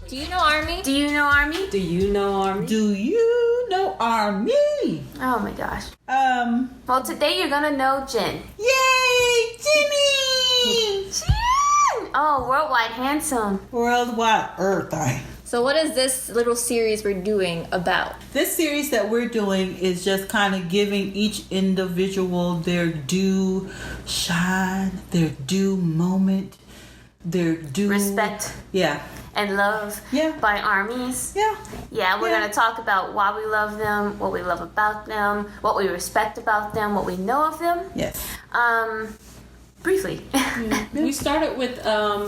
Do you know ARMY? Do you know ARMY? Do you know ARMY? Do you know ARMY? Oh my gosh. Well, today you're gonna know Jin. Yay, Jimmy! Jin! Oh, worldwide handsome. Worldwide Earth. So what is this little series we're doing about? This series that we're doing is just kind of giving each individual their due shine, their due moment, their due respect. Yeah. And love. Yeah. By armies. Yeah. Yeah, we're going to talk about why we love them, what we love about them, what we respect about them, what we know of them. Yes. Briefly. We started with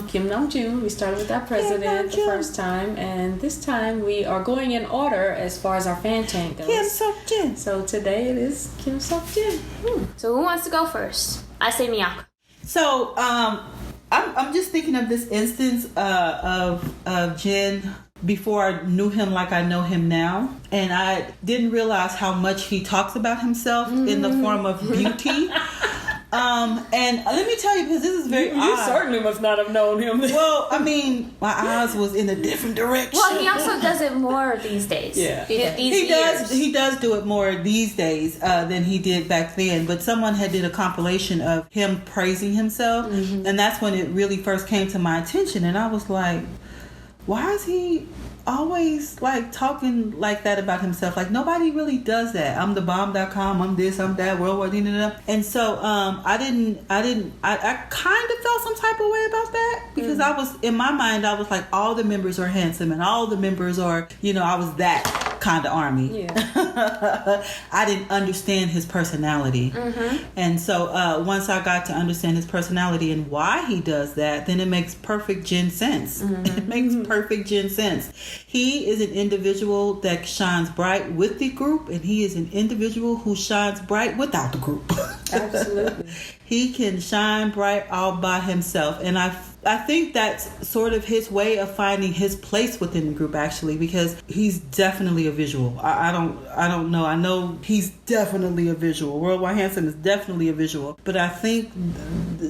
Kim Namjoon. We started with our president the first time, and this time we are going in order as far as our fan chant goes. Kim Seokjin. So today it is Kim Seokjin. So who wants to go first? I say Miyako. So I'm just thinking of this instance of Jin before I knew him like I know him now, and I didn't realize how much he talks about himself in the form of beauty. And let me tell you, because this is very You odd. certainly must not have known him. Well, I mean, my eyes was in a different direction. Well, he also does it more these days. Yeah. He does do it more these days than he did back then. But someone had did a compilation of him praising himself, and that's when it really first came to my attention. And I was like, why is he always like talking like that about himself? Like nobody really does that. I'm the bomb.com, I'm this, I'm that, worldwide. And so I kind of felt some type of way about that, because I was, in my mind, I was like, all the members are handsome and all the members are, I was that kind of army. Yeah. I didn't understand his personality. And so once I got to understand his personality and why he does that, then it makes perfect Jin sense. It makes perfect Jin sense. He is an individual that shines bright with the group, and he is an individual who shines bright without the group. Absolutely. He can shine bright all by himself, and I think that's sort of his way of finding his place within the group, actually, because he's definitely a visual. I don't know. I know he's definitely a visual. Worldwide Handsome is definitely a visual, but I think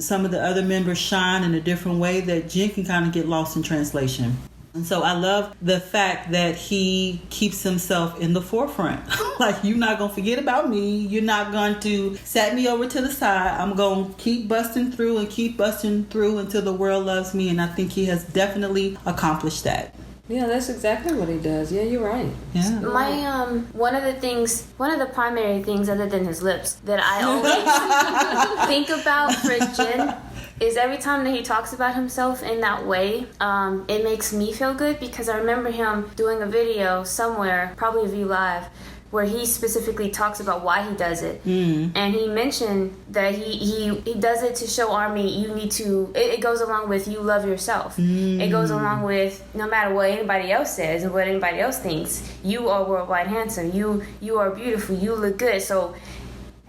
some of the other members shine in a different way that Jin can kind of get lost in translation. And so I love the fact that he keeps himself in the forefront. Like, you're not going to forget about me. You're not going to set me over to the side. I'm going to keep busting through until the world loves me. And I think he has definitely accomplished that. Yeah, that's exactly what he does. Yeah, you're right. Yeah. My one of the primary things other than his lips that I always think about for Jin is every time that he talks about himself in that way, it makes me feel good, because I remember him doing a video somewhere, probably View Live, where he specifically talks about why he does it. And he mentioned that he does it to show ARMY you need to, it goes along with you love yourself. It goes along with no matter what anybody else says and what anybody else thinks, you are worldwide handsome, you are beautiful, you look good. So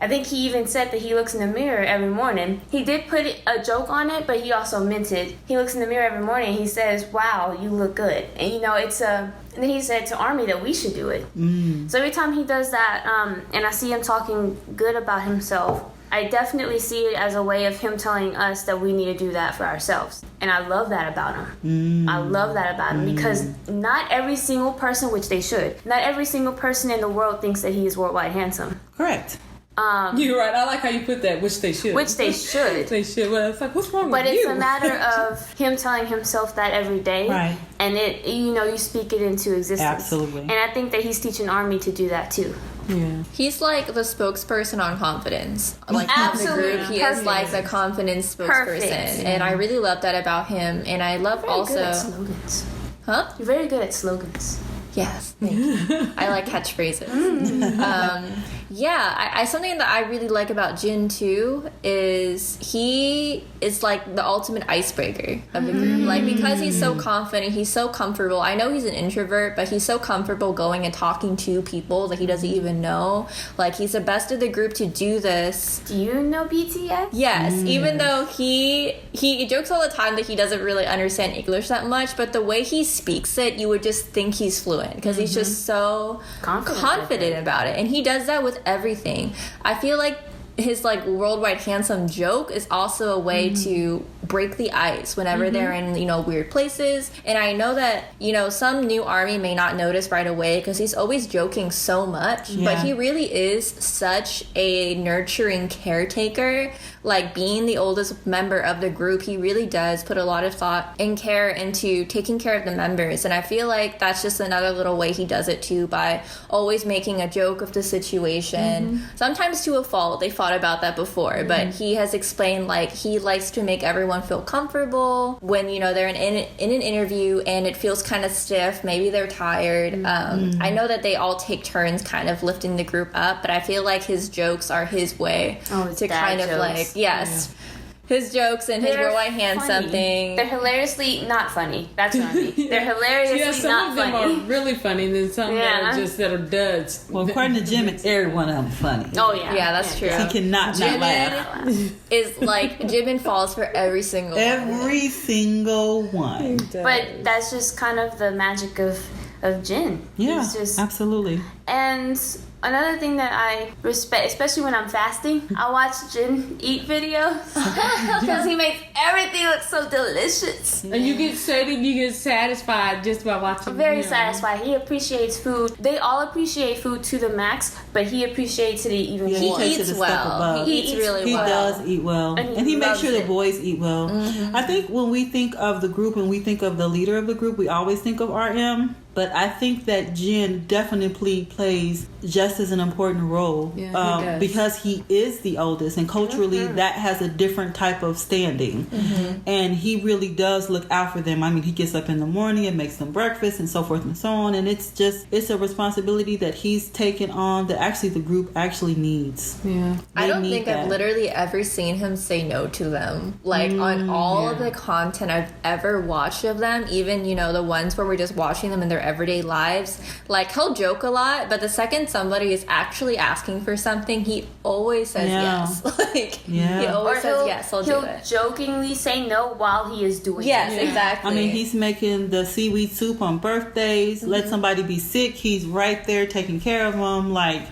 I think he even said that he looks in the mirror every morning. He did put a joke on it, but he also meant it. He looks in the mirror every morning and he says, wow, you look good. And it's and then he said to ARMY that we should do it. So every time he does that, and I see him talking good about himself, I definitely see it as a way of him telling us that we need to do that for ourselves. And I love that about him. I love that about him, because not every single person, which they should, not every single person in the world thinks that he is worldwide handsome. Correct. You're right. I like how you put that, which they should. Which they should. They should. Well, it's like, what's wrong with you? But it's a matter of him telling himself that every day. Right. And you speak it into existence. Absolutely. And I think that he's teaching ARMY to do that too. Yeah. He's like the spokesperson on confidence. Like Absolutely. in the group, he is like the confidence spokesperson. Perfect. And I really love that about him. And I love You're very also... good at slogans. Huh? You're very good at slogans. Yes, thank you. I like catchphrases. Yeah, something that I really like about Jin too is he is like the ultimate icebreaker of the group. Like, because he's so confident, he's so comfortable. I know he's an introvert, but he's so comfortable going and talking to people that he doesn't even know. Like, he's the best of the group to do this. Do you know BTS? Yes, even though he jokes all the time that he doesn't really understand English that much, but the way he speaks it, you would just think he's fluent, because he's just so confident about it. And he does that with everything. I feel like his like worldwide handsome joke is also a way to break the ice whenever they're in, you know, weird places. And I know that, you know, some new ARMY may not notice right away because he's always joking so much, but he really is such a nurturing caretaker. Like, being the oldest member of the group, he really does put a lot of thought and care into taking care of the members. And I feel like that's just another little way he does it too, by always making a joke of the situation. Sometimes to a fault. They thought about that before, but he has explained, like, he likes to make everyone feel comfortable when, you know, they're in an interview and it feels kind of stiff. Maybe they're tired. I know that they all take turns kind of lifting the group up, but I feel like his jokes are his way to kind of like, his jokes and his worldwide handsome thing. They're hilariously not funny. That's what I mean. They're hilariously some not funny. of them are really funny, and then some that are duds. Well, according to Jim, it's every one of them funny. Oh yeah, yeah, that's true. He cannot not laugh. Is like Jimin falls for every single one. But that's just kind of the magic of Jin. Yeah, He's just, absolutely. And another thing that I respect, especially when I'm fasting, I watch Jin eat videos because he makes everything look so delicious. And you get satisfied just by watching. Very satisfied. He appreciates food. They all appreciate food to the max, but he appreciates it even more. He eats well. He eats really well. He does eat well. And he makes sure the boys eat well. I think when we think of the group and we think of the leader of the group, we always think of RM. But I think that Jin definitely plays just as an important role because he is the oldest, and culturally that has a different type of standing. And he really does look out for them. I mean, he gets up in the morning and makes them breakfast and so forth and so on. And it's a responsibility that he's taken on that actually the group actually needs. Yeah, I don't think I've literally ever seen him say no to them. Like on all of the content I've ever watched of them, even, you know, the ones where we're just watching them in their everyday lives, like, he'll joke a lot, but the second somebody is actually asking for something, he always says yes. Like, he always says yes, I'll do it. He'll jokingly say no while he is doing it. Yes, exactly. I mean, he's making the seaweed soup on birthdays. Let somebody be sick, he's right there taking care of them. Like,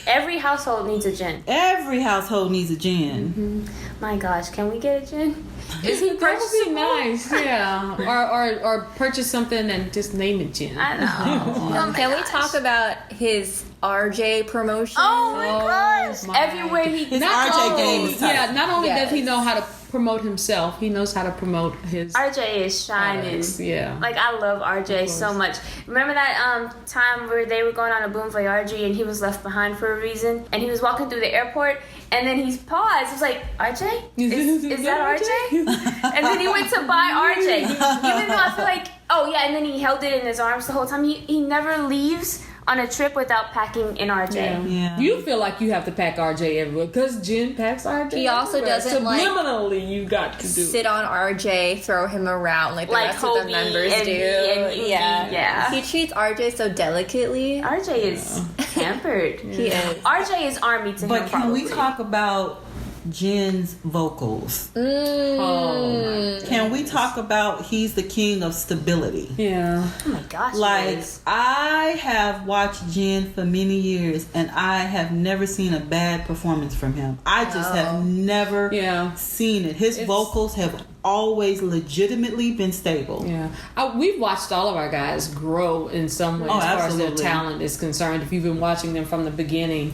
every household needs a Jin. Every household needs a Jin. My gosh, can we get a Jin? Is he that would be nice, or purchase something and just name it Jin. I know. Can we talk about his RJ promotion? Oh my gosh! Everywhere he his RJ game is tough. Yeah, not only does he know how to promote himself, he knows how to promote his RJ is shining. Yeah, like, I love RJ so much. Remember that time where they were going on a Bon Voyage and he was left behind for a reason, and he was walking through the airport and then he paused. He was like, RJ? Is that RJ? And then he went to buy RJ, even though I feel like, and then he held it in his arms the whole time. He never leaves on a trip without packing an RJ. Yeah. You feel like you have to pack RJ everywhere because Jin packs RJ. He also doesn't subliminally you got to do sit on RJ, throw him around like the rest of the members do. Yeah. He treats RJ so delicately. RJ is pampered. He is. RJ is ARMY to him. But can we talk about Jin's vocals? Can we talk about he's the king of stability? Yeah. Oh my gosh. Like, I have watched Jin for many years and I have never seen a bad performance from him. I just have never seen it. His vocals have always legitimately been stable. Yeah. We've watched all of our guys grow in some way as far as their talent is concerned. If you've been watching them from the beginning.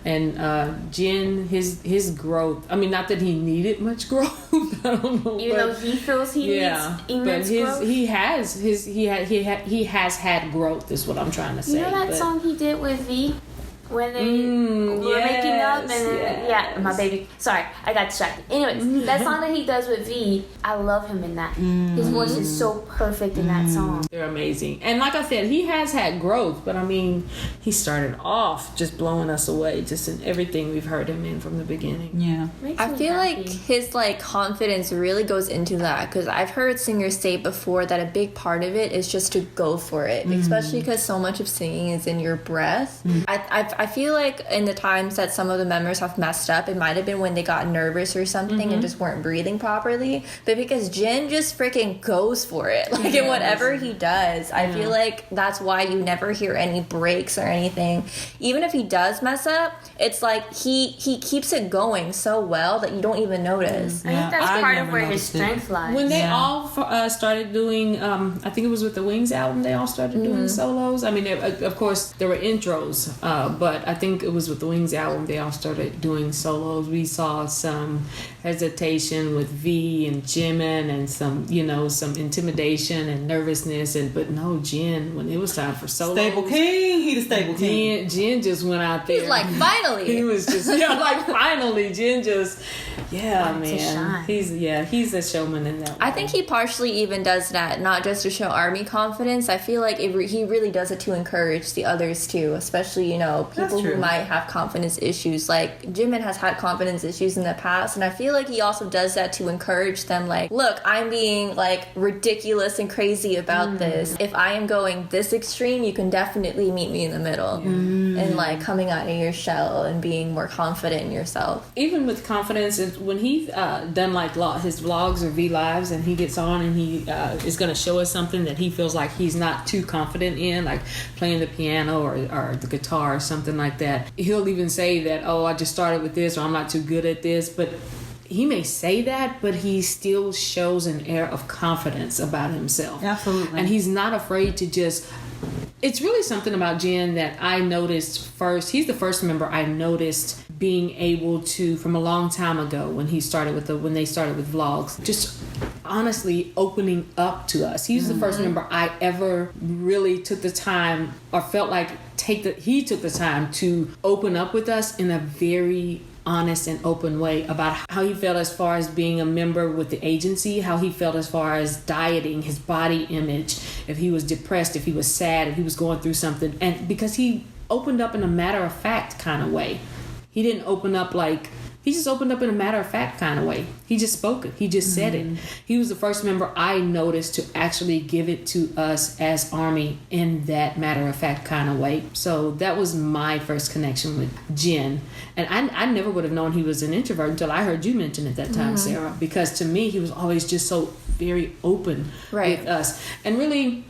And Jin, his growth, I mean, not that he needed much growth. I don't know. Even though he feels he needs immense growth. He has had growth is what I'm trying to say. You know that song he did with V? When they were making up and then, my baby. Sorry, I got distracted. Anyways, that song that he does with V, I love him in that. His voice is so perfect in that song. They're amazing. And like I said, he has had growth, but I mean, he started off just blowing us away, just in everything we've heard him in from the beginning. Yeah. I feel like his confidence really goes into that, because I've heard singers say before that a big part of it is just to go for it, especially because so much of singing is in your breath. I feel like in the times that some of the members have messed up, it might have been when they got nervous or something and just weren't breathing properly. But because Jin just freaking goes for it, like in whatever he does, I feel like that's why you never hear any breaks or anything. Even if he does mess up, it's like he keeps it going so well that you don't even notice. I think that's part of where his strength lies. When they all started doing, I think it was with the Wings album, they all started doing solos. I mean, of course, there were intros, but I think it was with the Wings album, they all started doing solos. We saw some hesitation with V and Jimin and some intimidation and nervousness, but no, Jin, when it was time for solos. Stable King, he the stable king. Jin just went out there. He's like, finally. He was just, like, finally. Jin just, man. He's a showman in that way. I think he partially even does that, not just to show ARMY confidence. I feel like he really does it to encourage the others too, especially, people who might have confidence issues. Like, Jimin has had confidence issues in the past, and I feel like he also does that to encourage them, like, look, I'm being, like, ridiculous and crazy about this. If I am going this extreme, you can definitely meet me in the middle. And, like, coming out of your shell and being more confident in yourself. Even with confidence, when he's done, like, his vlogs or V-Lives, and he gets on and he is going to show us something that he feels like he's not too confident in, like playing the piano or the guitar or something like that, he'll even say that, I just started with this, or I'm not too good at this. But he may say that, but he still shows an air of confidence about himself. Absolutely. And he's not afraid to just... It's really something about Jin that I noticed first. He's the first member I noticed being able to, from a long time ago when they started with vlogs, just honestly opening up to us. He's the first member I ever really took the time, or felt like he took the time to open up with us in a very honest and open way about how he felt as far as being a member with the agency, how he felt as far as dieting, his body image, if he was depressed, if he was sad, if he was going through something. And because he opened up in a matter-of-fact kind of way. He didn't open up he just opened up in a matter-of-fact kind of way. He just spoke it. He just said it. He was the first member I noticed to actually give it to us as ARMY in that matter-of-fact kind of way. So that was my first connection with Jin. And I never would have known he was an introvert until I heard you mention it that time, Sarah. Because to me, he was always just so very open with us. And really...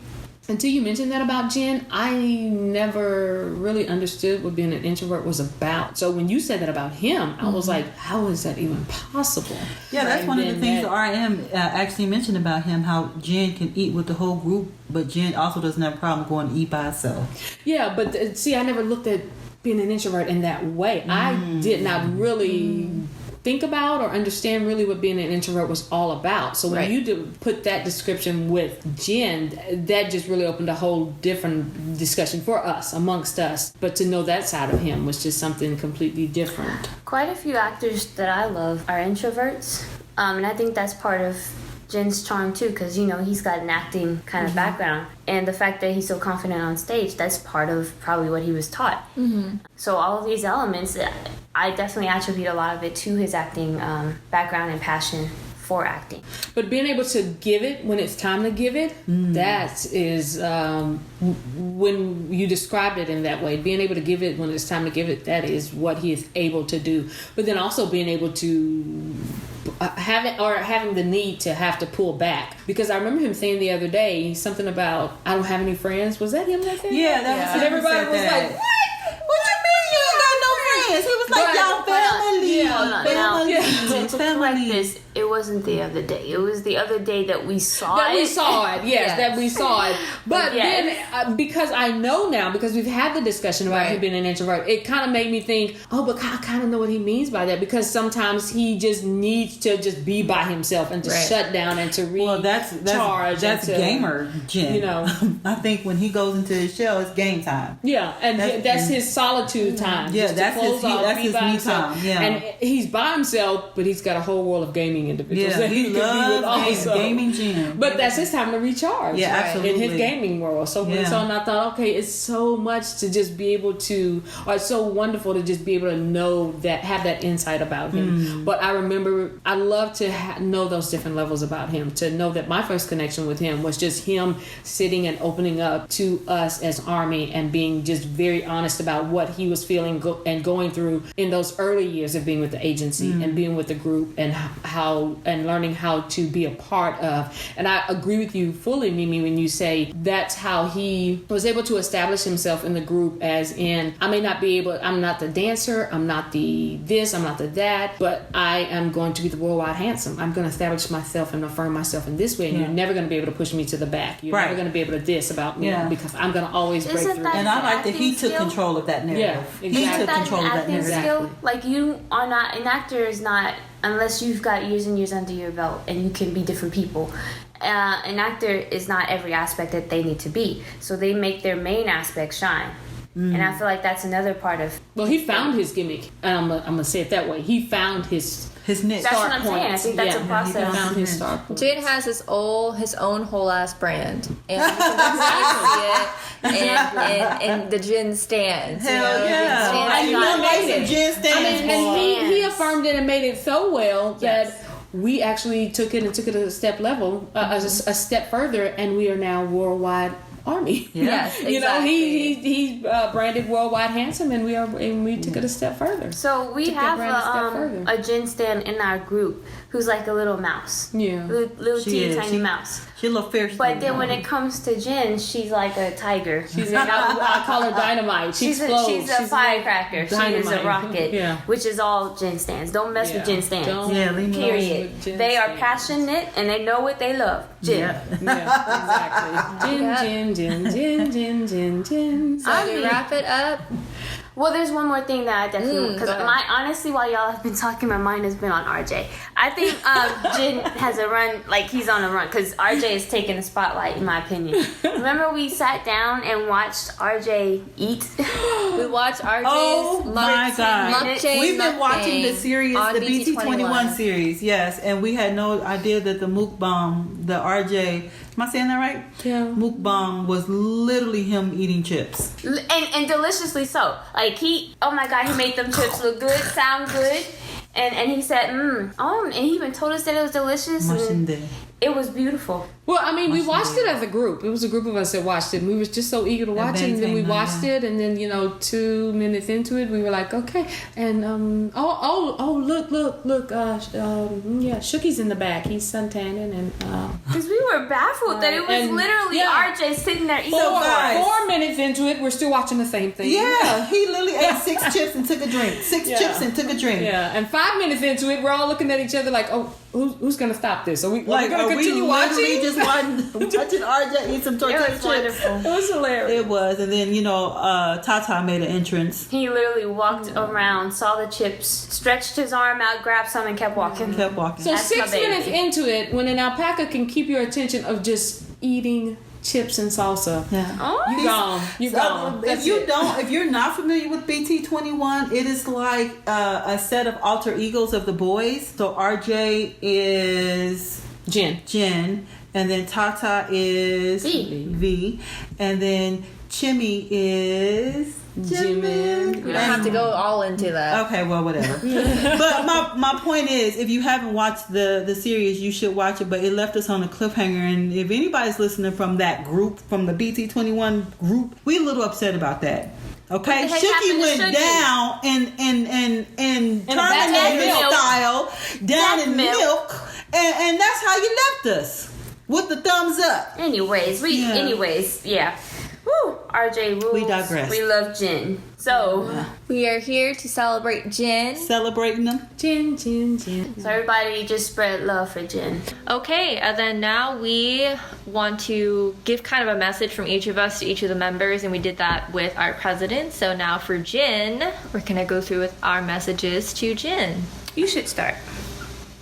Until you mentioned that about Jin, I never really understood what being an introvert was about. So when you said that about him, I was like, how is that even possible? Yeah, that's one of the things that RM actually mentioned about him, how Jin can eat with the whole group, but Jin also doesn't have a problem going to eat by himself. Yeah, but I never looked at being an introvert in that way. I did not really... think about or understand really what being an introvert was all about. So when you put that description with Jin, that just really opened a whole different discussion for us, amongst us. But to know that side of him was just something completely different. Quite a few actors that I love are introverts. And I think that's part of Jin's charm too, because he's got an acting kind of background, and the fact that he's so confident on stage, that's part of probably what he was taught. So all of these elements, I definitely attribute a lot of it to his acting background and passion for acting. But being able to give it when it's time to give it, that is when you described it in that way, being able to give it when it's time to give it, that is what he is able to do. But then also being able to having the need to have to pull back, because I remember him saying the other day something about I don't have any friends. Was that him that said? Yeah, that was and everybody was that. like, what you mean you ain't got no friends? He was like, y'all family. Hold on. Now, to family. correct this, it wasn't the other day. It was the other day that we saw it. That we saw it, yes, that we saw it. But then, because I know now, because we've had the discussion about him being an introvert, it kind of made me think, but I kind of know what he means by that, because sometimes he just needs to just be by himself and to shut down and to recharge. That's gamer Jin. I think when he goes into his shell, it's game time. Yeah, and that's his solitude time. Yeah, that's his me time. Yeah. And he's by himself, but he's got a whole world of gaming individuals Yeah, that he could be with also. gaming Jin. But that's his time to recharge. Yeah, right? absolutely. In his gaming world. So and I thought, okay, it's so much to just be able to, or it's so wonderful to just be able to know that, have that insight about him. But I remember, I love to know those different levels about him. To know that my first connection with him was just him sitting and opening up to us as Army and being just very honest about what he was feeling and going through in those early years of being with the agency and being with the group, and how and learning how to be a part of. And I agree with you fully, Mimi, when you say that's how he was able to establish himself in the group, as in, I may not be able, I'm not the dancer, I'm not the this, I'm not the that, but I am going to be the worldwide handsome. I'm going to establish myself and affirm myself in this way, and you're never going to be able to push me to the back. You're never going to be able to diss about me because I'm going to always break through. That and I like that he took control of that narrative. Yeah, exactly. He took control of that narrative. Skill? Like, you are not, an actor is not, unless you've got years and years under your belt and you can be different people. An actor is not every aspect that they need to be. So they make their main aspect shine. And I feel like that's another part of... Well, he found his gimmick. And I'm going to say it that way. He found his niche. That's what I'm saying. I think that's a process. He found his star points. Jin has his own whole ass brand, and you can see it in the Jin stands. Hell yeah! And you know, like some Jin stands. And he affirmed it and made it so well that we actually took it a step level, a step further, and we are now worldwide Army. Yes, exactly. You know, he branded worldwide handsome, and we took it a step further. So we have a Jin stan in our group who's like a little mouse. Yeah, little teeny tiny mouse. She's a little fierce. But then when it comes to Jin, she's like a tiger. She's I call her dynamite. She's a firecracker. She is a rocket. Yeah. Which is all Jin stans. Don't mess with Jin stans. Period. They are passionate and they know what they love. Jin. Yeah, exactly. Jin. So to wrap it up. Well, there's one more thing that I definitely, because honestly, while y'all have been talking, my mind has been on RJ. I think Jin has a run, like he's on a run, because RJ is taking the spotlight, in my opinion. Remember we sat down and watched RJ eat? We watched RJ's We've been watching the series, the BT21 series, yes, and we had no idea that the mukbang, the RJ, am I saying that right? Yeah. Mukbang was literally him eating chips. And deliciously so. Like oh my God, he made them chips look good, sound good. And he said, and he even told us that it was delicious. It was beautiful. Well, I mean, we watched it as a group. It was a group of us that watched it. And we were just so eager to watch it. And then we watched it. And then, 2 minutes into it, we were like, okay. And, look. Shookie's in the back. He's suntanning. And, because we were baffled that it was literally RJ sitting there eating. 4 minutes into it, we're still watching the same thing. Yeah, he literally ate 6 chips and took a drink. 6 chips and took a drink. Yeah, and 5 minutes into it, we're all looking at each other like, oh, who's going to stop this? Are we going to continue watching? Just watching RJ eat some tortilla chips. Wonderful. It was hilarious. It was. And then, Tata made an entrance. He literally walked around, saw the chips, stretched his arm out, grabbed some, and kept walking. So That's 6 minutes into it, when an alpaca can keep your attention of just eating chips and salsa, you gone. If you're not familiar with BT21, it is like a set of alter egos of the boys. So RJ is Jin, and then Tata is V, and then Chimmy is Jimin. We don't have to go all into that. Okay, well, whatever. But my point is, if you haven't watched the series, you should watch it. But it left us on a cliffhanger, and if anybody's listening from that group, from the BT21 group, we're a little upset about that. Okay, Shooky went down in Terminator style, down in milk, and that's how you left us, with the thumbs up. Anyways, Woo, RJ rules. We digress. We love Jin. So we are here to celebrate Jin. Celebrating them. Jin. So everybody just spread love for Jin. Okay, and then now we want to give kind of a message from each of us to each of the members, and we did that with our president. So now for Jin, we're going to go through with our messages to Jin. You should start.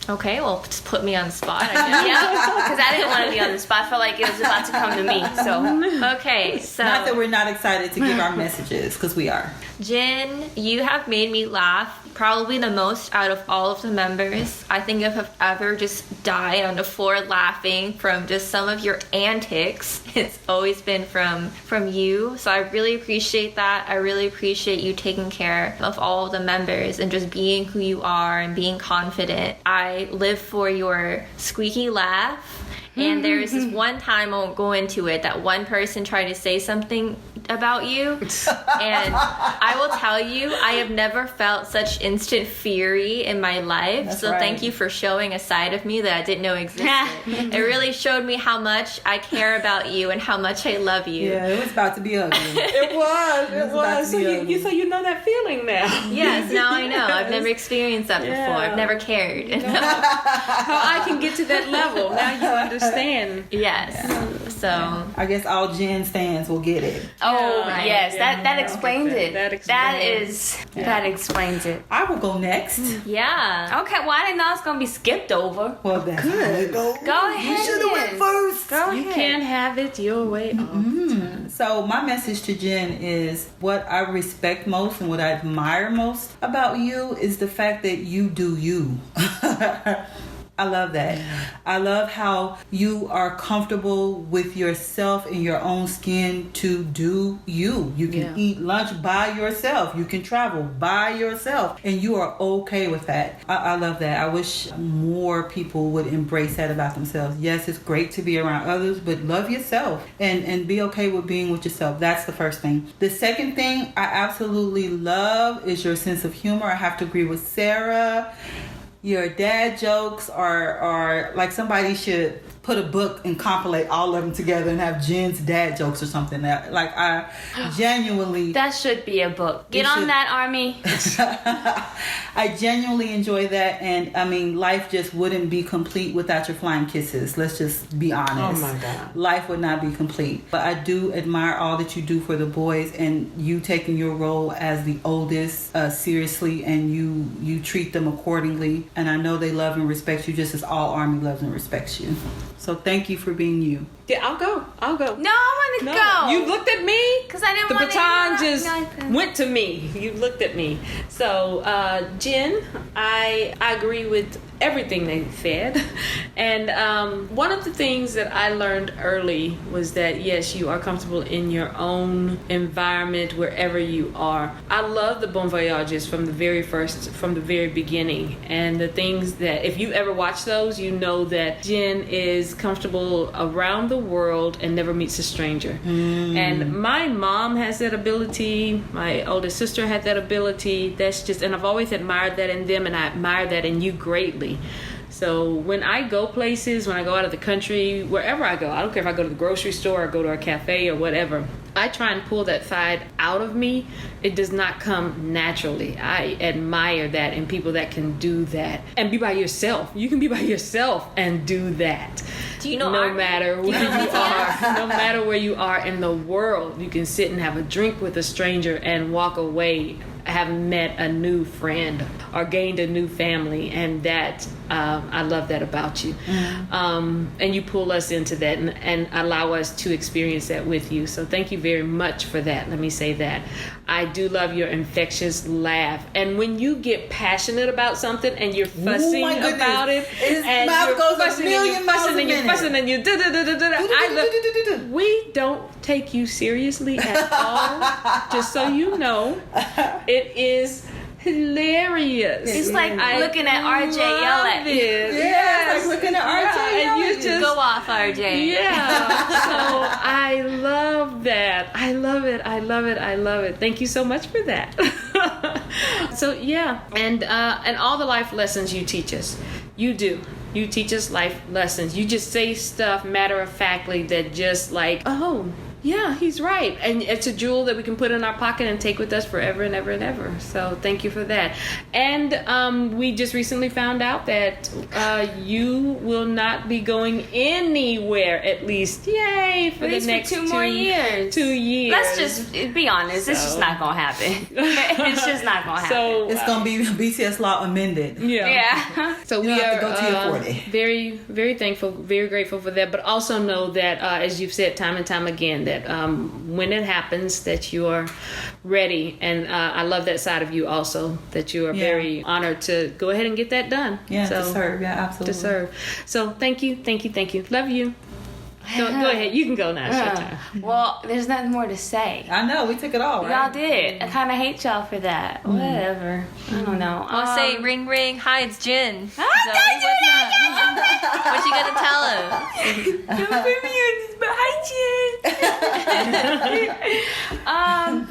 Okay, well, just put me on the spot, I guess. Yeah, because I didn't want to be on the spot. I felt like it was about to come to me. So, okay. So, not that we're not excited to give our messages, because we are. Jin, you have made me laugh probably the most out of all of the members. I think if I've ever just died on the floor laughing from just some of your antics, it's always been from you. So I really appreciate that. I really appreciate you taking care of all of the members and just being who you are and being confident. I live for your squeaky laugh. And there's this one time, I won't go into it, that one person tried to say something about you. And I will tell you, I have never felt such instant fury in my life. That's so right. Thank you for showing a side of me that I didn't know existed. It really showed me how much I care about you and how much I love you. Yeah, it was about to be ugly. It was. So you know that feeling now. Yes, now I know. I've never experienced that before. Yeah. I've never cared. How I can get to that level. Now you understand. Yes. So I guess all Jin stands will get it. oh right. yes, that explains it. That explains That explains it. I will go next. yeah. Okay, well I didn't know it's gonna be skipped over. Well, that's good. Go ahead. You should have went then. first. Go You ahead. can't have it your way. So my message to Jen is what I respect most and what I admire most about you is the fact that you do you. I love that. I love how you are comfortable with yourself in your own skin to do you. You can eat lunch by yourself. You can travel by yourself. And you are okay with that. I love that. I wish more people would embrace that about themselves. Yes, it's great to be around others, but love yourself and be okay with being with yourself. That's the first thing. The second thing I absolutely love is your sense of humor. I have to agree with Sarah. Your dad jokes are like somebody should put a book and compilate all of them together and have Jen's dad jokes or something. Like I genuinely... That should be a book. Get on that, Army. I genuinely enjoy that, and I mean, life just wouldn't be complete without your flying kisses. Let's just be honest. Oh my God. Life would not be complete. But I do admire all that you do for the boys, and you taking your role as the oldest seriously, and you treat them accordingly. And I know they love and respect you just as all Army loves and respects you. So thank you for being you. Yeah, I'll go. No, I want to go. You looked at me. Because I didn't The want baton to. just went to me. You looked at me. So, Jen, I agree with everything they said. And one of the things that I learned early was that, yes, you are comfortable in your own environment wherever you are. I love the Bon Voyages from the very beginning. And the things that, if you ever watch those, you know that Jen is comfortable around the world and never meets a stranger. And my mom has that ability. My oldest sister had that ability. And I've always admired that in them, and I admire that in you greatly. So when I go places, when I go out of the country, wherever I go, I don't care if I go to the grocery store or go to a cafe or whatever, I try and pull that side out of me. It does not come naturally. I admire that in people that can do that and be by yourself. You can be by yourself and do that. Do you know no Army? matter where you are, no matter where you are in the world, you can sit and have a drink with a stranger and walk away having met a new friend or gained a new family, and that I love that about you. And you pull us into that and allow us to experience that with you. So thank you very much for that. Let me say that. I do love your infectious laugh, and when you get passionate about something and you're fussing about it, and you're fussing and you're fussing and you're fussing and you we don't take you seriously at all. Just so you know, it is hilarious. It's like looking at RJ yell at you. Yeah, it's like looking at RJ yell at you. Go off, RJ. Yeah. So I love that. I love it. I love it. I love it. Thank you so much for that. So yeah, and all the life lessons you teach us, you do. You teach us life lessons. You just say stuff matter of factly that just like, oh, Yeah, he's right. And it's a jewel that we can put in our pocket and take with us forever and ever and ever. So thank you for that. And we just recently found out that you will not be going anywhere, at least. Yay! For the next 2 more years. 2 years. Let's just be honest. It's just not going to happen. It's just not going to happen. So It's going to be BTS law amended. Yeah. So You we don't have are to go to your 40. very, very thankful, very grateful for that. But also know that, as you've said time and time again, that when it happens, that you are ready. And I love that side of you also, that you are very honored to go ahead and get that done. Yeah, to serve. Yeah, absolutely. To serve. So thank you. Love you. Go ahead. You can go now. It's your time. Well, there's nothing more to say. I know. We took it all, right? Y'all did. I kind of hate y'all for that. Whatever. I don't know. I'll say, ring, ring. Hi, it's Jin. Ah, don't do What you gonna tell him? Don't put me on this, but hi, Jin.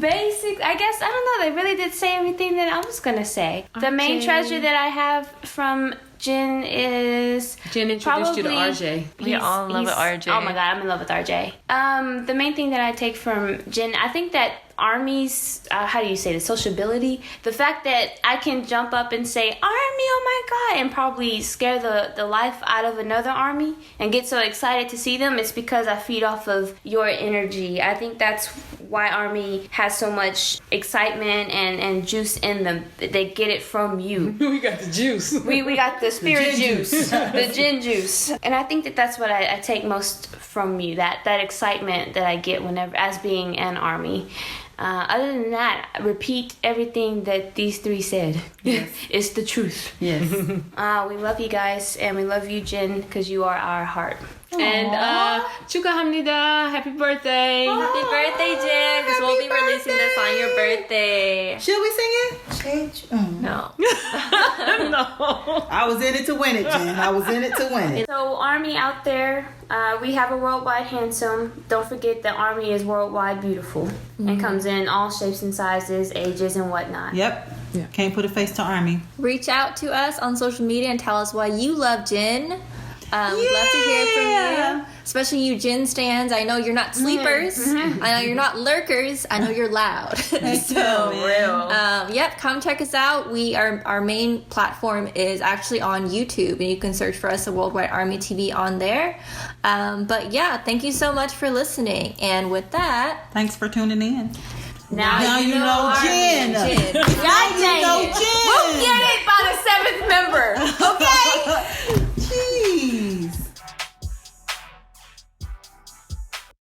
Basic, I guess, I don't know. They really did say everything that I was gonna say. The main treasure that I have from Jin is Jin introduced you to RJ. We all in love with RJ. Oh my god, I'm in love with RJ. The main thing that I take from Jin, I think that ARMY's, how do you say, the sociability, the fact that I can jump up and say ARMY, oh my god, and probably scare the life out of another ARMY and get so excited to see them. It's because I feed off of your energy. I think that's why ARMY has so much excitement and juice in them. They get it from you. We got the juice. We got the spirit juice, the Jin juice. And I think that that's what I take most from you, that excitement that I get whenever, as being an ARMY. Other than that, repeat everything that these three said. Yes. It's the truth. Yes. We love you guys, and we love you, Jin, because you are our heart. And 축하합니다. Happy birthday. Happy birthday, Jin, because we'll be releasing this on your birthday. Should we sing it? No. No. I was in it to win it, Jen. I was in it to win it. So, ARMY out there, we have a worldwide handsome. Don't forget that ARMY is worldwide beautiful and comes in all shapes and sizes, ages, and whatnot. Yep. Yeah. Can't put a face to ARMY. Reach out to us on social media and tell us why you love Jin. We'd love to hear from you, especially you Jin stans. I know you're not sleepers. I know you're not lurkers. I know you're loud. So, yep, come check us out. Our main platform is actually on YouTube, and you can search for us at Worldwide Army TV on there. But yeah, thank you so much for listening. And with that, thanks for tuning in. Now you know Jin. Jin. Now you know Jin.